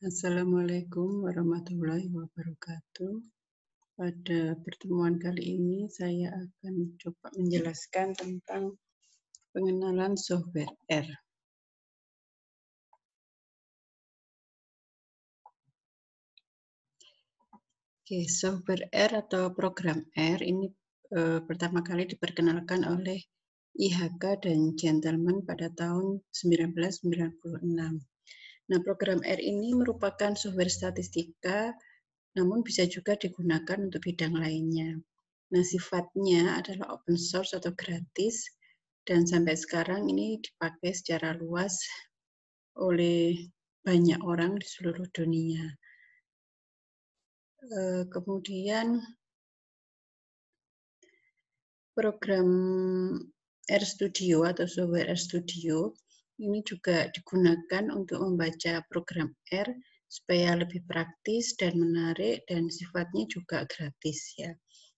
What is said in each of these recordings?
Assalamualaikum warahmatullahi wabarakatuh. Pada pertemuan kali ini saya akan coba menjelaskan tentang pengenalan software R. Oke, software R atau program R ini pertama kali diperkenalkan oleh IHK dan Gentleman pada tahun 1996. Nah, program R ini merupakan software statistika, namun bisa juga digunakan untuk bidang lainnya. Nah, sifatnya adalah open source atau gratis, dan sampai sekarang ini dipakai secara luas oleh banyak orang di seluruh dunia. Kemudian program RStudio atau software RStudio ini juga digunakan untuk membaca program R supaya lebih praktis dan menarik dan sifatnya juga gratis ya.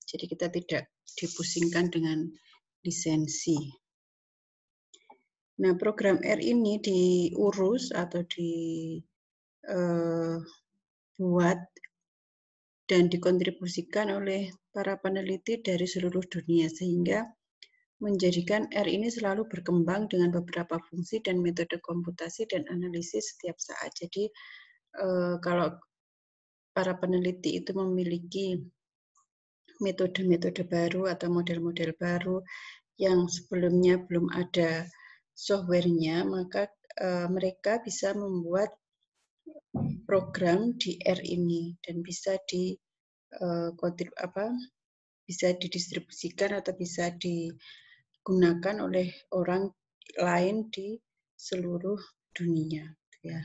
Jadi kita tidak dipusingkan dengan lisensi. Nah, program R ini diurus atau dibuat dan dikontribusikan oleh para peneliti dari seluruh dunia sehingga menjadikan R ini selalu berkembang dengan beberapa fungsi dan metode komputasi dan analisis setiap saat. Jadi kalau para peneliti itu memiliki metode-metode baru atau model-model baru yang sebelumnya belum ada softwarenya, maka mereka bisa membuat program di R ini dan bisa bisa didistribusikan atau bisa digunakan oleh orang lain di seluruh dunia. Ya.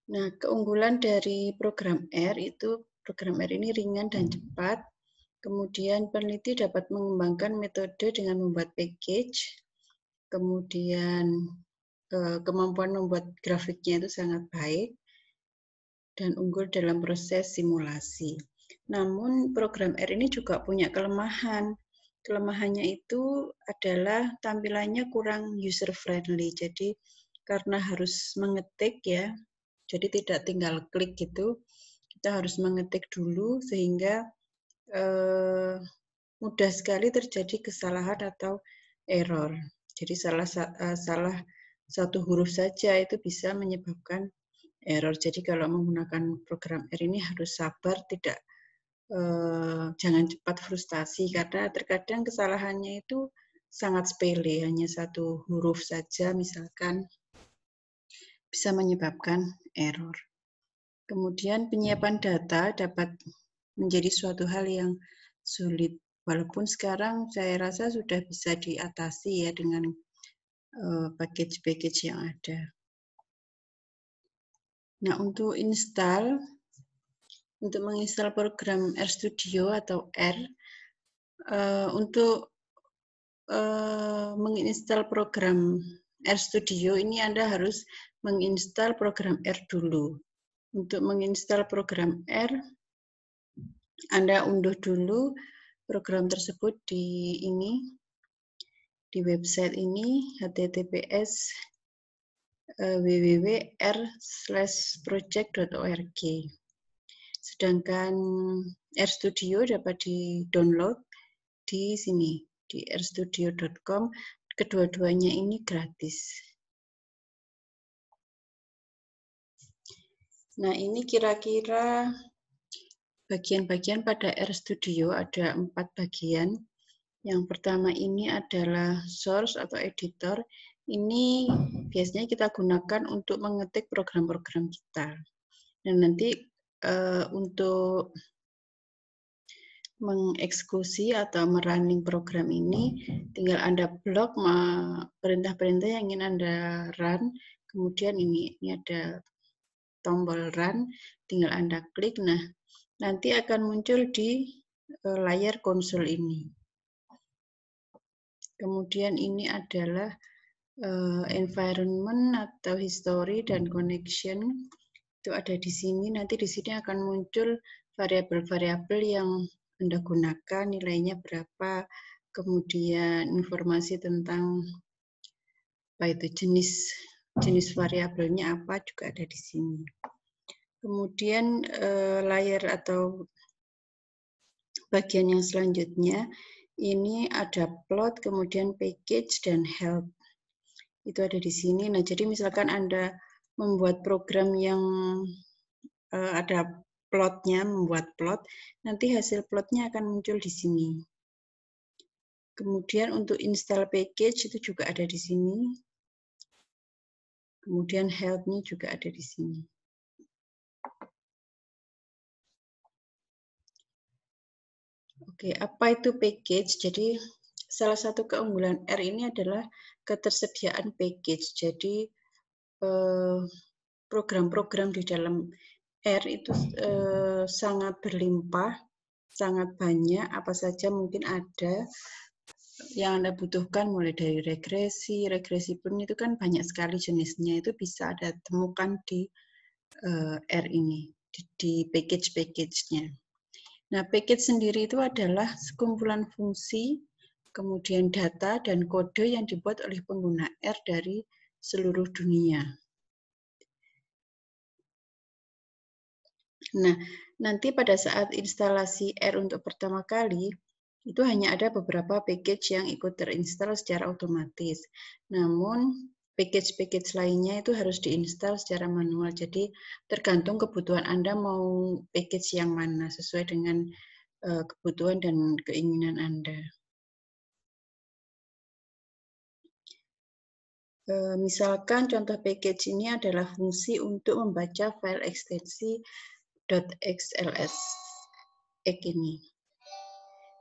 Nah, keunggulan dari program R itu program R ini ringan dan cepat. Kemudian peneliti dapat mengembangkan metode dengan membuat package. Kemudian kemampuan membuat grafiknya itu sangat baik dan unggul dalam proses simulasi. Namun program R ini juga punya kelemahan. Kelemahannya itu adalah tampilannya kurang user friendly. Jadi karena harus mengetik ya, jadi tidak tinggal klik gitu. Kita harus mengetik dulu sehingga mudah sekali terjadi kesalahan atau error. Jadi salah satu huruf saja itu bisa menyebabkan error. Jadi kalau menggunakan program R ini harus sabar, jangan cepat frustasi karena terkadang kesalahannya itu sangat sepele, hanya satu huruf saja misalkan bisa menyebabkan error. Kemudian penyiapan data dapat menjadi suatu hal yang sulit, walaupun sekarang saya rasa sudah bisa diatasi ya dengan package-package yang ada. Nah, untuk menginstal program RStudio atau R, untuk menginstal program RStudio ini Anda harus menginstal program R dulu. Untuk menginstal program R, Anda unduh dulu program tersebut di website ini https www.r/project.org. Sedangkan RStudio dapat di-download di sini, di rstudio.com. Kedua-duanya ini gratis. Nah, ini kira-kira bagian-bagian pada RStudio, ada 4 bagian. Yang pertama ini adalah source atau editor. Ini biasanya kita gunakan untuk mengetik program-program kita. Dan nanti untuk mengeksekusi atau merunning program ini, tinggal Anda blok perintah-perintah yang ingin Anda run. Kemudian ini ada tombol run, tinggal Anda klik. Nah, nanti akan muncul di layar konsol ini. Kemudian ini adalah environment atau history dan connection. Itu ada di sini. Nanti di sini akan muncul variabel-variabel yang Anda gunakan, nilainya berapa, kemudian informasi tentang apa itu jenis jenis variabelnya apa juga ada di sini. Kemudian layer atau bagian yang selanjutnya ini ada plot, kemudian package dan help. Itu ada di sini. Nah, jadi misalkan Anda membuat program yang ada plotnya, membuat plot, nanti hasil plotnya akan muncul di sini. Kemudian untuk install package itu juga ada di sini. Kemudian help-nya juga ada di sini. Oke, apa itu package? Jadi salah satu keunggulan R ini adalah ketersediaan package. Jadi program-program di dalam R itu sangat berlimpah, sangat banyak, apa saja mungkin ada yang Anda butuhkan, mulai dari regresi pun itu kan banyak sekali jenisnya, itu bisa Anda temukan di R ini, di package-package-nya. Nah, package sendiri itu adalah sekumpulan fungsi, kemudian data dan kode yang dibuat oleh pengguna R dari seluruh dunia. Nah, nanti pada saat instalasi R untuk pertama kali, itu hanya ada beberapa package yang ikut terinstall secara otomatis. Namun, package-package lainnya itu harus diinstal secara manual. Jadi, tergantung kebutuhan Anda mau package yang mana, sesuai dengan kebutuhan dan keinginan Anda. Misalkan contoh package ini adalah fungsi untuk membaca file ekstensi .xls ini.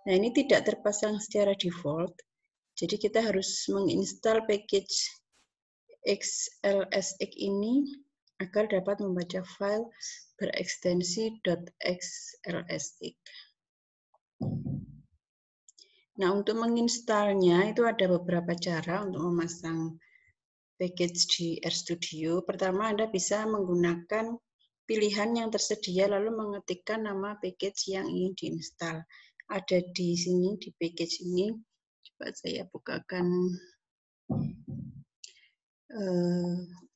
Nah, ini tidak terpasang secara default, jadi kita harus menginstal package xlsx ini agar dapat membaca file berekstensi .xlsx. Nah, untuk menginstalnya itu ada beberapa cara untuk memasang package di RStudio. Pertama, Anda bisa menggunakan pilihan yang tersedia lalu mengetikkan nama package yang ingin diinstal. Ada di sini di package ini. Coba saya bukakan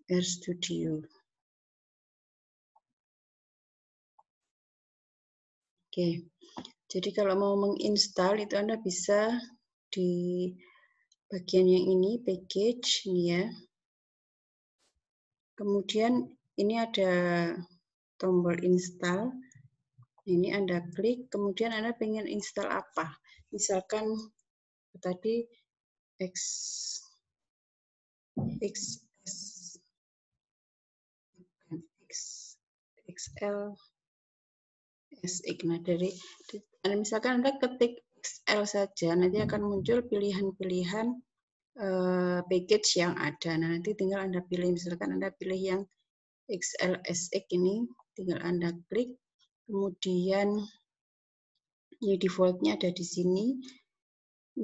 RStudio. Oke, jadi kalau mau menginstal itu Anda bisa di bagian yang ini package ini ya. Kemudian ini ada tombol install. Ini Anda klik, kemudian Anda pengen install apa? Misalkan tadi XL SX. Nah, dari misalkan Anda ketik XL saja, nanti akan muncul pilihan-pilihan package yang ada. Nah, nanti tinggal Anda pilih, misalkan Anda pilih yang XLSX ini, tinggal Anda klik, kemudian ini defaultnya ada di sini.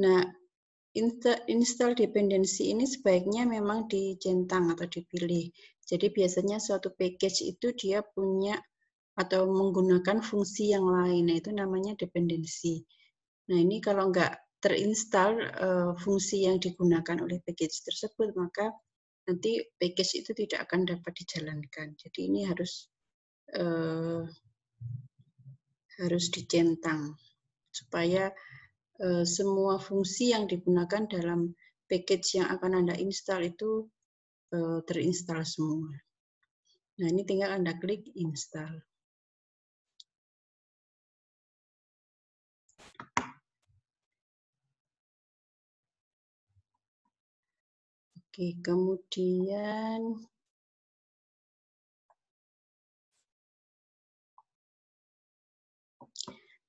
Nah, install dependensi ini sebaiknya memang dicentang atau dipilih. Jadi biasanya suatu package itu dia punya atau menggunakan fungsi yang lain. Nah, itu namanya dependensi. Nah, ini kalau nggak terinstall fungsi yang digunakan oleh package tersebut, maka nanti package itu tidak akan dapat dijalankan. Jadi ini harus dicentang supaya semua fungsi yang digunakan dalam package yang akan Anda install itu terinstall semua. Nah, ini tinggal Anda klik install. Oke, kemudian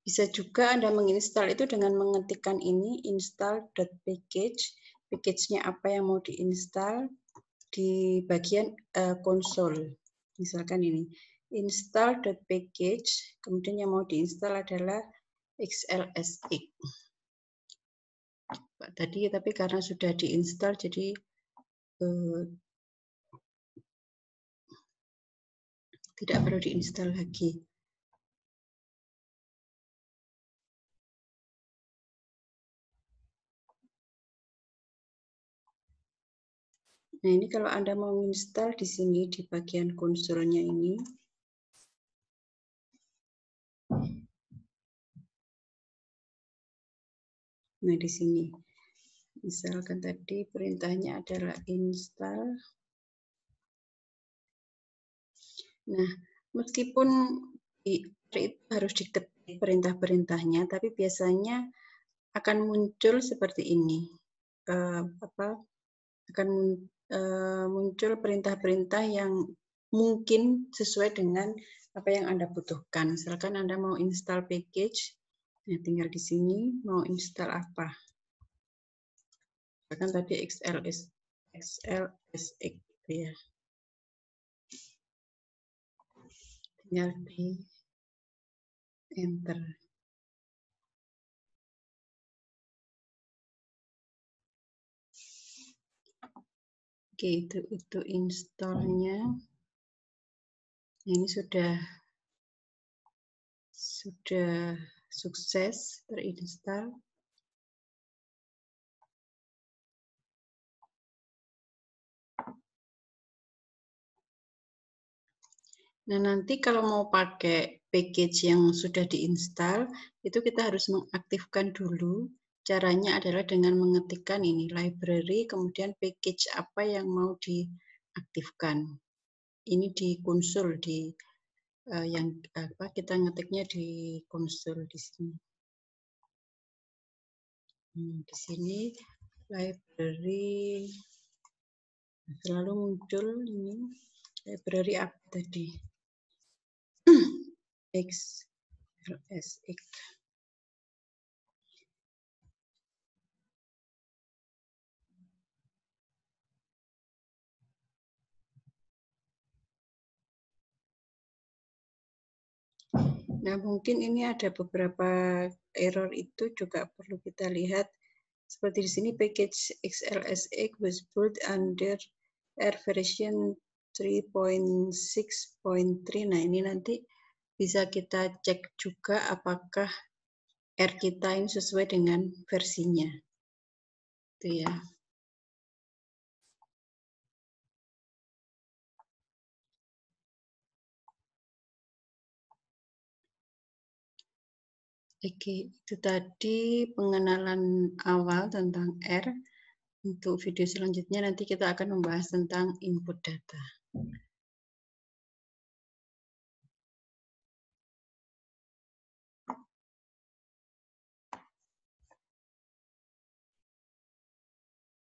bisa juga Anda menginstal itu dengan mengetikkan ini install.package. Package-nya apa yang mau diinstal di bagian konsol. Misalkan ini install.package, kemudian yang mau diinstal adalah XLSX. Tadi tapi karena sudah diinstal jadi tidak perlu diinstal lagi. Nah, ini kalau Anda mau install di sini di bagian konsolnya ini. Nah, di sini. Misalkan tadi perintahnya adalah install. Nah, meskipun itu harus diketik perintah-perintahnya, tapi biasanya akan muncul seperti ini. Akan muncul perintah-perintah yang mungkin sesuai dengan apa yang Anda butuhkan. Misalkan Anda mau install package, nah tinggal di sini mau install apa. Misalkan tadi XLSX gitu ya. Tinggal di enter. Oke, itu installnya. Ini sudah sukses terinstall. Nah, nanti kalau mau pakai package yang sudah diinstal, itu kita harus mengaktifkan dulu. Caranya adalah dengan mengetikkan ini library, kemudian package apa yang mau diaktifkan. Ini di konsol yang kita ngetiknya di konsol di sini. Di sini library selalu muncul ini library apa tadi? XLSX. Nah, mungkin ini ada beberapa error itu juga perlu kita lihat. Seperti di sini package XLSX was built under R version 3.6.3. Nah, ini nanti bisa kita cek juga apakah R kita ini sesuai dengan versinya. Itu ya. Oke, itu tadi pengenalan awal tentang R. Untuk video selanjutnya nanti kita akan membahas tentang input data.